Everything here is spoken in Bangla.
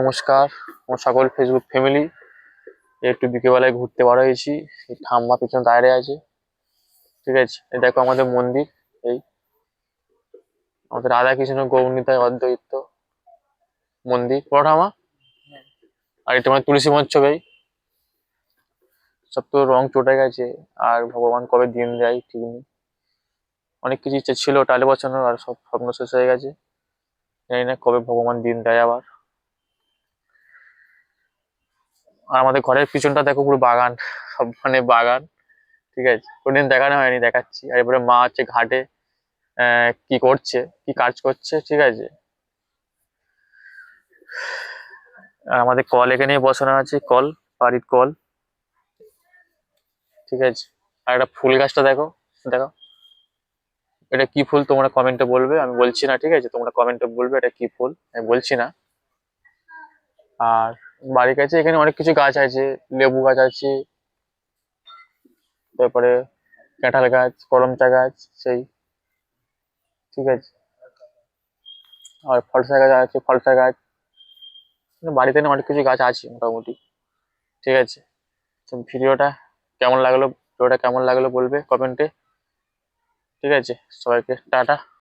নমস্কার আমার সকল ফেসবুক ফ্যামিলি। একটু বিকেলবেলায় ঘুরতে বার হয়েছি। এই ঠাম্মা পিছনে দাঁড়িয়ে আছে, ঠিক আছে। এই দেখো আমাদের মন্দির, এই আমাদের রাধাকৃষ্ণ গৌরনিতাই অদ্বৈত মন্দির, বড় ঠাম্মা। আর এটা মানে তুলসী মঞ্চ, এই সব তো রং চটে গেছে। আর ভগবান কবে দিন দেয় ঠিক নেই। অনেক কিছু ইচ্ছা ছিল টালে বসানোর, আর সব স্বপ্ন শেষ হয়ে গেছে। জানি না কবে ভগবান দিন দেয় আবার। আর আমাদের ঘরের পিছনটা দেখো পুরো বাগান, সব মানে বাগান, ঠিক আছে। কোনদিন দেখানো হয়নি, দেখাচ্ছি। আর এবারে মা হচ্ছে ঘাটে কি করছে, কি কাজ করছে, ঠিক আছে। আর আমাদের কল এখানেই বসানো আছে, কল, বাড়ির কল, ঠিক আছে। আর একটা ফুল গাছটা দেখো, দেখো এটা কি ফুল তোমরা কমেন্টে বলবে, আমি বলছি না, ঠিক আছে। তোমরা কমেন্টে বলবে এটা কি ফুল, আমি বলছি না। আর বাড়ির কাছে এখানে অনেক কিছু গাছ আছে, লেবু গাছ আছে, তারপরে কাঁঠাল গাছ, করমচা গাছ, সেই, ঠিক আছে। আর ফলসা গাছ আছে, ফলসা গাছ, মানে বাড়িতে না অনেক কিছু গাছ আছে মোটামুটি, ঠিক আছে। তো ভিডিওটা কেমন লাগলো বলবে কমেন্টে, ঠিক আছে। সবাইকে টাটা।